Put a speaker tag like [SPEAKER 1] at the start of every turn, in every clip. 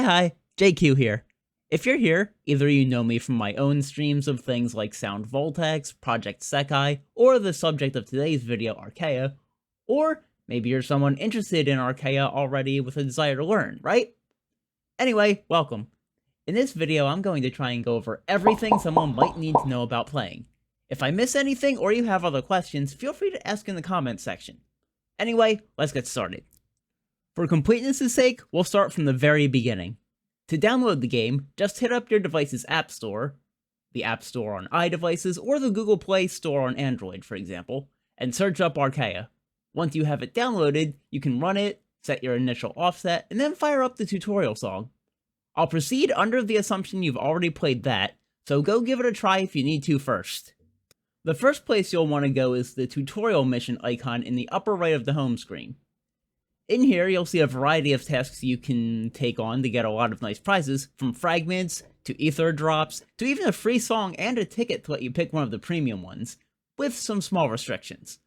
[SPEAKER 1] Hi, JQ here. If you're here, either you know me from my own streams of things like Sound Voltex, Project Sekai, or the subject of today's video, Arcaea, or maybe you're someone interested in Arcaea already with a desire to learn, right? Anyway, welcome. In this video, I'm going to try and go over everything someone might need to know about playing. If I miss anything or you have other questions, feel free to ask in the comments section. Anyway, let's get started. For completeness' sake, we'll start from the very beginning. To download the game, just hit up your device's App Store, the App Store on iDevices, or the Google Play Store on Android, for example, and search up Arcaea. Once you have it downloaded, you can run it, set your initial offset, and then fire up the tutorial song. I'll proceed under the assumption you've already played that, so go give it a try if you need to first. The first place you'll want to go is the tutorial mission icon in the upper right of the home screen. In here, you'll see a variety of tasks you can take on to get a lot of nice prizes, from fragments, to ether drops, to even a free song and a ticket to let you pick one of the premium ones, with some small restrictions.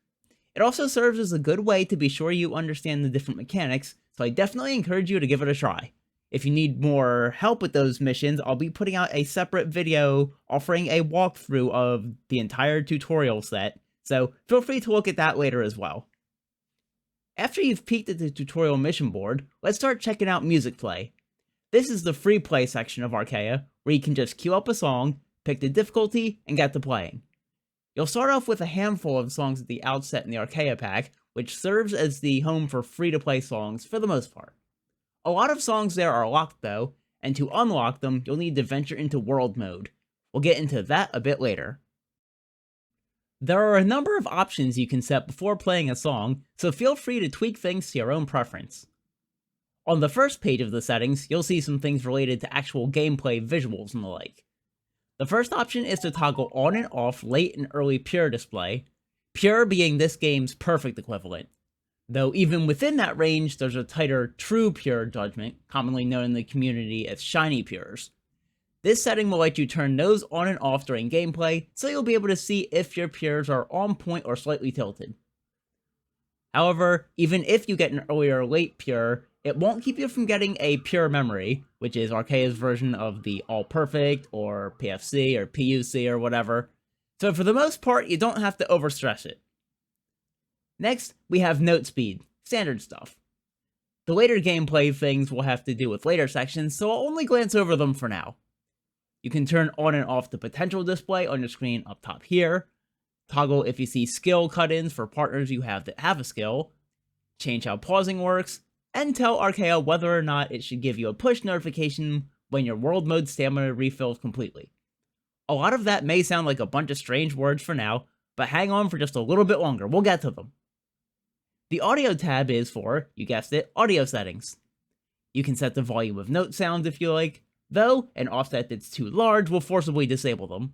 [SPEAKER 1] It also serves as a good way to be sure you understand the different mechanics, so I definitely encourage you to give it a try. If you need more help with those missions, I'll be putting out a separate video offering a walkthrough of the entire tutorial set, so feel free to look at that later as well. After you've peeked at the tutorial mission board, let's start checking out Music Play. This is the free play section of Arcaea, where you can just queue up a song, pick the difficulty, and get to playing. You'll start off with a handful of songs at the outset in the Arcaea pack, which serves as the home for free-to-play songs for the most part. A lot of songs there are locked though, and to unlock them, you'll need to venture into World Mode. We'll get into that a bit later. There are a number of options you can set before playing a song, so feel free to tweak things to your own preference. On the first page of the settings, you'll see some things related to actual gameplay, visuals, and the like. The first option is to toggle on and off late and early pure display, pure being this game's perfect equivalent. Though even within that range, there's a tighter true pure judgment, commonly known in the community as shiny pures. This setting will let you turn those on and off during gameplay, so you'll be able to see if your pures are on point or slightly tilted. However, even if you get an early or late pure, it won't keep you from getting a pure memory, which is Arcaea's version of the all perfect, or PFC, or PUC, or whatever. So for the most part, you don't have to overstress it. Next, we have note speed, standard stuff. The later gameplay things will have to do with later sections, so I'll only glance over them for now. You can turn on and off the potential display on your screen up top here, toggle if you see skill cut-ins for partners you have that have a skill, change how pausing works, and tell Arcaea whether or not it should give you a push notification when your world mode stamina refills completely. A lot of that may sound like a bunch of strange words for now, but hang on for just a little bit longer, we'll get to them. The audio tab is for, you guessed it, audio settings. You can set the volume of note sounds if you like, though an offset that's too large will forcibly disable them.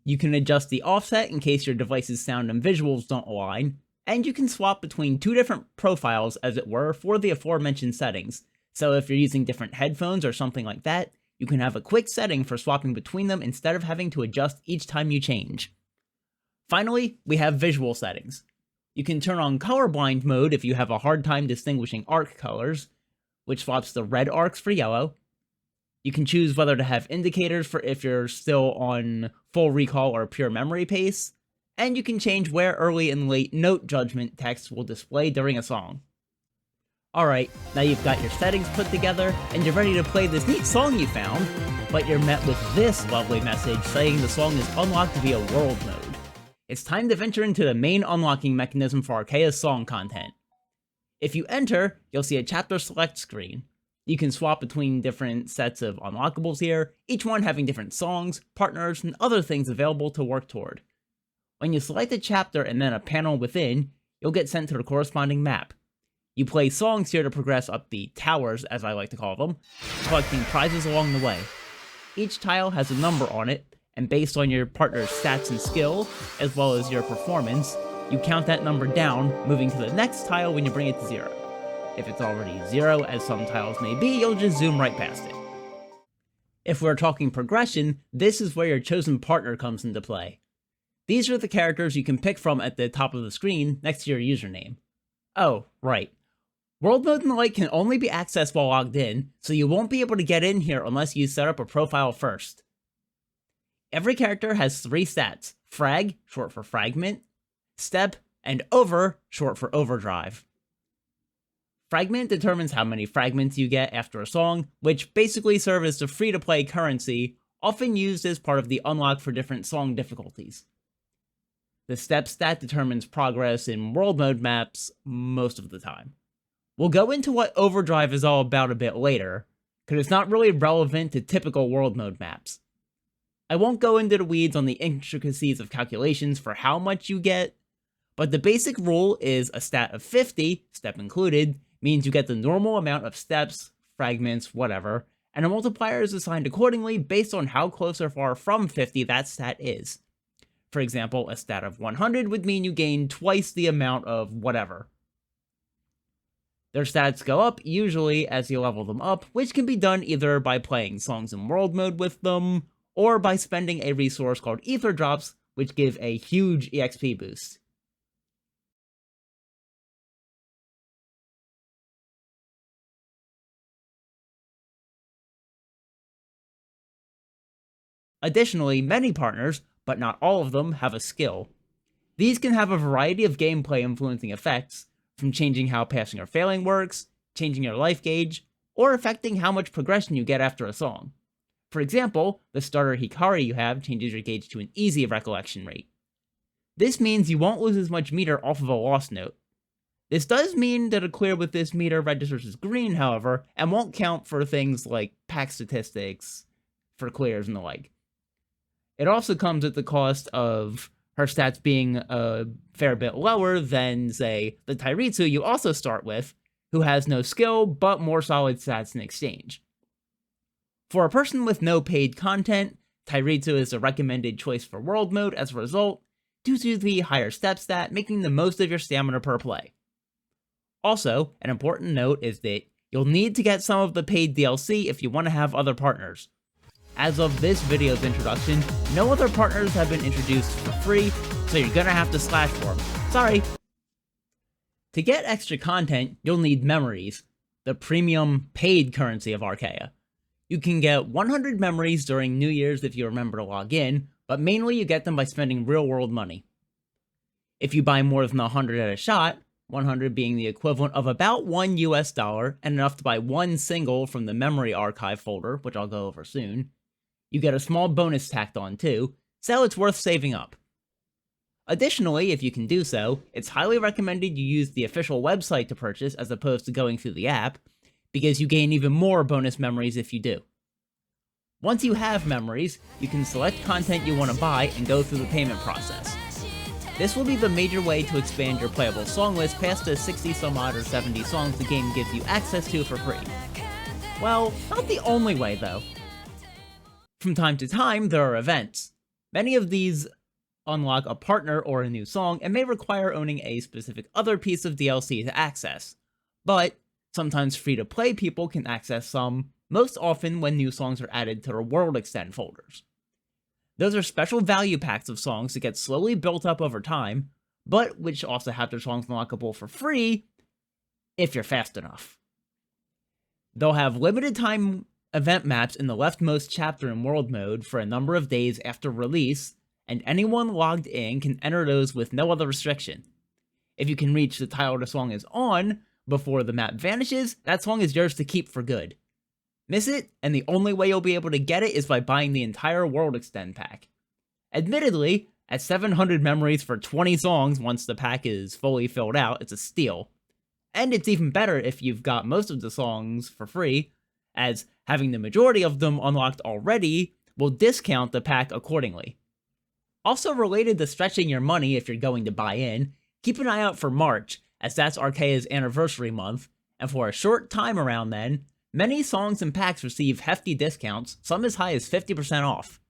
[SPEAKER 1] You can adjust the offset in case your device's sound and visuals don't align, and you can swap between two different profiles, as it were, for the aforementioned settings. So if you're using different headphones or something like that, you can have a quick setting for swapping between them instead of having to adjust each time you change. Finally, we have visual settings. You can turn on colorblind mode if you have a hard time distinguishing arc colors, which swaps the red arcs for yellow. You can choose whether to have indicators for if you're still on full recall or pure memory pace, and you can change where early and late note judgment text will display during a song. Alright, now you've got your settings put together, and you're ready to play this neat song you found, but you're met with this lovely message saying the song is unlocked via World Mode. It's time to venture into the main unlocking mechanism for Arcaea's song content. If you enter, you'll see a chapter select screen. You can swap between different sets of unlockables here, each one having different songs, partners, and other things available to work toward. When you select a chapter and then a panel within, you'll get sent to the corresponding map. You play songs here to progress up the towers, as I like to call them, collecting prizes along the way. Each tile has a number on it, and based on your partner's stats and skill, as well as your performance, you count that number down, moving to the next tile when you bring it to 0. If it's already 0, as some tiles may be, you'll just zoom right past it. If we're talking progression, this is where your chosen partner comes into play. These are the characters you can pick from at the top of the screen next to your username. Oh, right. World Mode and Light can only be accessed while logged in, so you won't be able to get in here unless you set up a profile first. Every character has 3 stats: frag, short for fragment, step, and over, short for overdrive. Fragment determines how many fragments you get after a song, which basically serve as the free-to-play currency, often used as part of the unlock for different song difficulties. The step stat determines progress in World Mode maps most of the time. We'll go into what overdrive is all about a bit later, because it's not really relevant to typical World Mode maps. I won't go into the weeds on the intricacies of calculations for how much you get, but the basic rule is a stat of 50, step included, means you get the normal amount of steps, fragments, whatever, and a multiplier is assigned accordingly based on how close or far from 50 that stat is. For example, a stat of 100 would mean you gain twice the amount of whatever. Their stats go up, usually, as you level them up, which can be done either by playing songs in World Mode with them, or by spending a resource called Ether Drops, which give a huge EXP boost. Additionally, many partners, but not all of them, have a skill. These can have a variety of gameplay influencing effects, from changing how passing or failing works, changing your life gauge, or affecting how much progression you get after a song. For example, the starter Hikari you have changes your gauge to an easy recollection rate. This means you won't lose as much meter off of a lost note. This does mean that a clear with this meter registers as green, however, and won't count for things like pack statistics for clears and the like. It also comes at the cost of her stats being a fair bit lower than, say, the Tairitsu you also start with, who has no skill but more solid stats in exchange. For a person with no paid content, Tairitsu is a recommended choice for World Mode as a result, due to the higher step stat making the most of your stamina per play. Also, an important note is that you'll need to get some of the paid DLC if you want to have other partners. As of this video's introduction, no other partners have been introduced for free, so you're gonna have to slash for them. Sorry! To get extra content, you'll need memories, the premium paid currency of Arcaea. You can get 100 memories during New Year's if you remember to log in, but mainly you get them by spending real-world money. If you buy more than 100 at a shot, 100 being the equivalent of about $1 US and enough to buy one single from the memory archive folder, which I'll go over soon, you get a small bonus tacked on too, so it's worth saving up. Additionally, if you can do so, it's highly recommended you use the official website to purchase as opposed to going through the app, because you gain even more bonus memories if you do. Once you have memories, you can select content you want to buy and go through the payment process. This will be the major way to expand your playable song list past the 60 some odd or 70 songs the game gives you access to for free. Well, not the only way though. From time to time, there are events. Many of these unlock a partner or a new song and may require owning a specific other piece of DLC to access. But sometimes free-to-play people can access some, most often when new songs are added to their World Extend folders. Those are special value packs of songs that get slowly built up over time, but which also have their songs unlockable for free if you're fast enough. They'll have limited time event maps in the leftmost chapter in World Mode for a number of days after release, and anyone logged in can enter those with no other restriction. If you can reach the tile the song is on before the map vanishes, that song is yours to keep for good. Miss it, and the only way you'll be able to get it is by buying the entire World Extend pack. Admittedly, at 700 memories for 20 songs once the pack is fully filled out, it's a steal. And it's even better if you've got most of the songs for free, as having the majority of them unlocked already will discount the pack accordingly. Also related to stretching your money if you're going to buy in, keep an eye out for March, as that's Arcaea's anniversary month, and for a short time around then, many songs and packs receive hefty discounts, some as high as 50% off.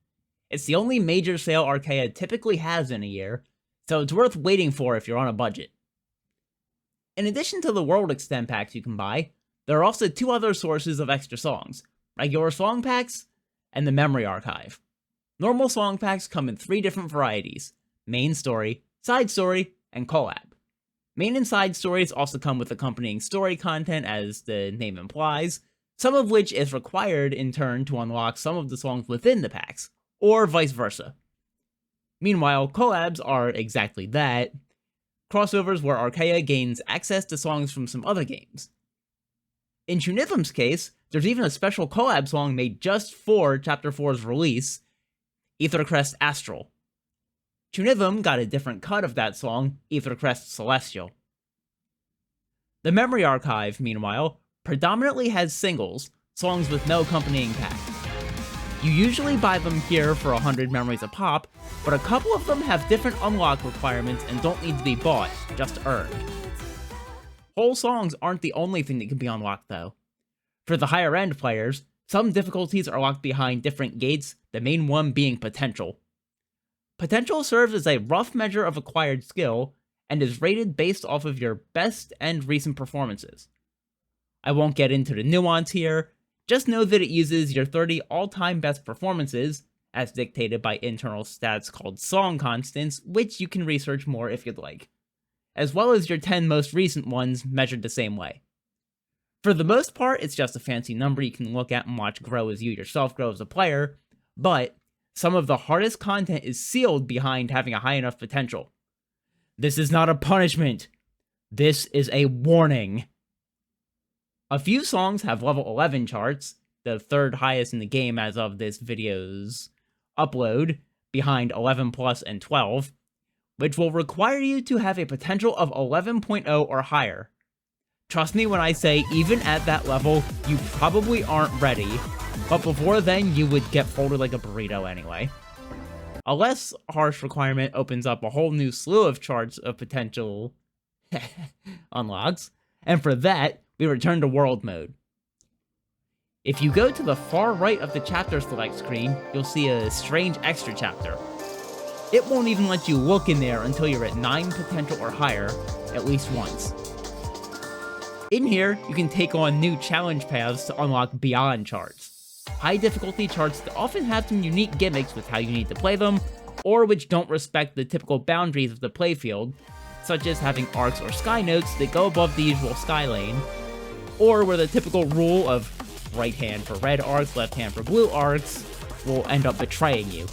[SPEAKER 1] It's the only major sale Arcaea typically has in a year, so it's worth waiting for if you're on a budget. In addition to the World Extend packs you can buy, there are also 2 other sources of extra songs, regular song packs and the memory archive. Normal song packs come in 3 different varieties: main story, side story, and collab. Main and side stories also come with accompanying story content, as the name implies, some of which is required in turn to unlock some of the songs within the packs, or vice versa. Meanwhile, collabs are exactly that, crossovers where Arcaea gains access to songs from some other games. In Tunithm's case, there's even a special collab song made just for Chapter 4's release, Aethercrest Astral. Tunithm got a different cut of that song, Aethercrest Celestial. The Memory Archive, meanwhile, predominantly has singles, songs with no accompanying pack. You usually buy them here for 100 memories a pop, but a couple of them have different unlock requirements and don't need to be bought, just earned. Whole songs aren't the only thing that can be unlocked though. For the higher end players, some difficulties are locked behind different gates, the main one being Potential. Potential serves as a rough measure of acquired skill, and is rated based off of your best and recent performances. I won't get into the nuance here, just know that it uses your 30 all-time best performances, as dictated by internal stats called song constants, which you can research more if you'd like, as well as your 10 most recent ones measured the same way. For the most part, it's just a fancy number you can look at and watch grow as you yourself grow as a player, but some of the hardest content is sealed behind having a high enough potential. This is not a punishment. This is a warning. A few songs have level 11 charts, the third highest in the game as of this video's upload, behind 11 plus and 12, which will require you to have a potential of 11.0 or higher. Trust me when I say, even at that level, you probably aren't ready, but before then, you would get folded like a burrito anyway. A less harsh requirement opens up a whole new slew of charts of potential unlocks, and for that, we return to World Mode. If you go to the far right of the chapter select screen, you'll see a strange extra chapter. It won't even let you look in there until you're at 9 potential or higher, at least once. In here, you can take on new challenge paths to unlock beyond charts. High difficulty charts that often have some unique gimmicks with how you need to play them, or which don't respect the typical boundaries of the playfield, such as having arcs or sky notes that go above the usual sky lane, or where the typical rule of right hand for red arcs, left hand for blue arcs will end up betraying you.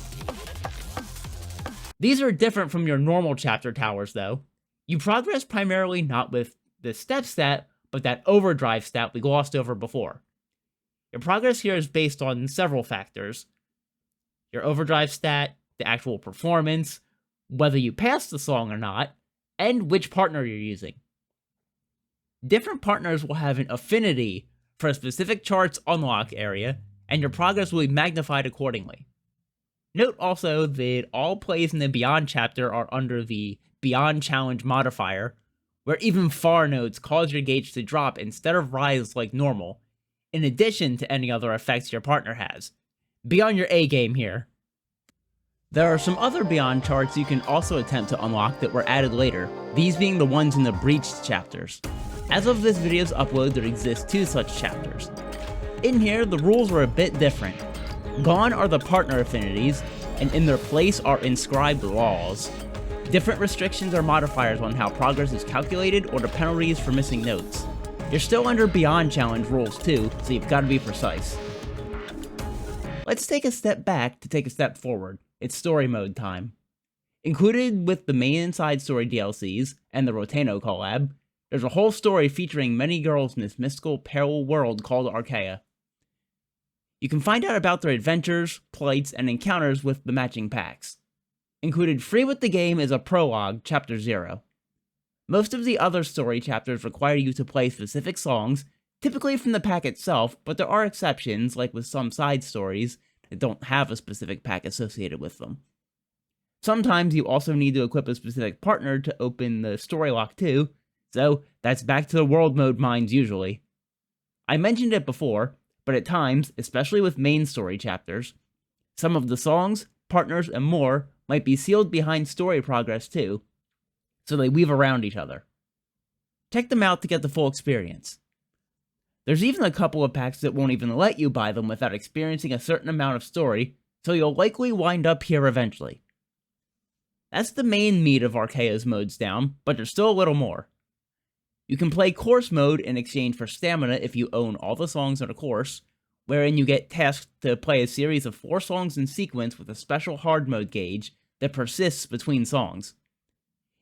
[SPEAKER 1] These are different from your normal chapter towers though. You progress primarily not with the step stat, but that overdrive stat we glossed over before. Your progress here is based on several factors. Your overdrive stat, the actual performance, whether you pass the song or not, and which partner you're using. Different partners will have an affinity for a specific chart's unlock area, and your progress will be magnified accordingly. Note also that all plays in the Beyond chapter are under the Beyond Challenge modifier, where even far nodes cause your gauge to drop instead of rise like normal, in addition to any other effects your partner has. Be on your A game here. There are some other Beyond charts you can also attempt to unlock that were added later, these being the ones in the Breached chapters. As of this video's upload, there exist 2 such chapters. In here, the rules are a bit different. Gone are the partner affinities, and in their place are inscribed laws. Different restrictions or modifiers on how progress is calculated or the penalties for missing notes. You're still under Beyond Challenge rules too, so you've got to be precise. Let's take a step back to take a step forward. It's story mode time. Included with the main and side story DLCs and the Roteno collab, there's a whole story featuring many girls in this mystical parallel world called Arcaea. You can find out about their adventures, plights, and encounters with the matching packs. Included free with the game is a prologue, Chapter 0. Most of the other story chapters require you to play specific songs, typically from the pack itself, but there are exceptions, like with some side stories, that don't have a specific pack associated with them. Sometimes you also need to equip a specific partner to open the story lock too, so that's back to the world mode mines usually. I mentioned it before, but at times, especially with main story chapters, some of the songs, partners, and more might be sealed behind story progress too, so they weave around each other. Check them out to get the full experience. There's even a couple of packs that won't even let you buy them without experiencing a certain amount of story, so you'll likely wind up here eventually. That's the main meat of Arcaea's modes down, but there's still a little more. You can play course mode in exchange for stamina if you own all the songs in a course, wherein you get tasked to play a series of 4 songs in sequence with a special hard mode gauge that persists between songs.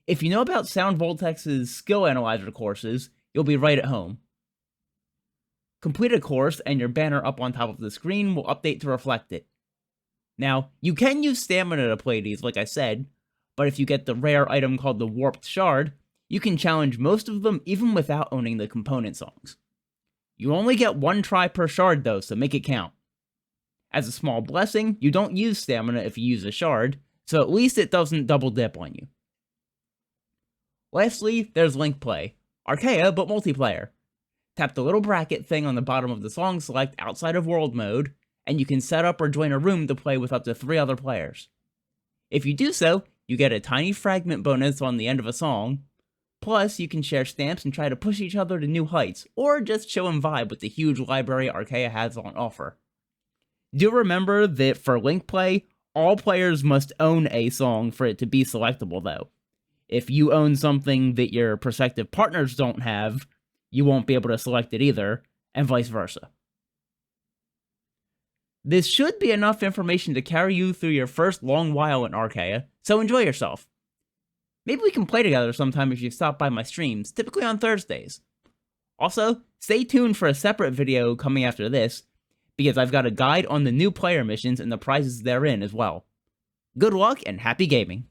[SPEAKER 1] If you know about Sound Voltex's skill analyzer courses, you'll be right at home. Complete a course and your banner up on top of the screen will update to reflect it. Now, you can use stamina to play these, like I said, but if you get the rare item called the Warped Shard, you can challenge most of them even without owning the component songs. You only get 1 try per shard though, so make it count. As a small blessing, you don't use stamina if you use a shard, so at least it doesn't double dip on you. Lastly, there's Link Play, Arcaea but multiplayer. Tap the little bracket thing on the bottom of the song select outside of world mode, and you can set up or join a room to play with up to 3 other players. If you do so, you get a tiny fragment bonus on the end of a song, plus you can share stamps and try to push each other to new heights, or just chill and vibe with the huge library Arcaea has on offer. Do remember that for Link Play, all players must own a song for it to be selectable though. If you own something that your prospective partners don't have, you won't be able to select it either, and vice versa. This should be enough information to carry you through your first long while in Arcaea, so enjoy yourself. Maybe we can play together sometime if you stop by my streams, typically on Thursdays. Also, stay tuned for a separate video coming after this, because I've got a guide on the new player missions and the prizes therein as well. Good luck and happy gaming!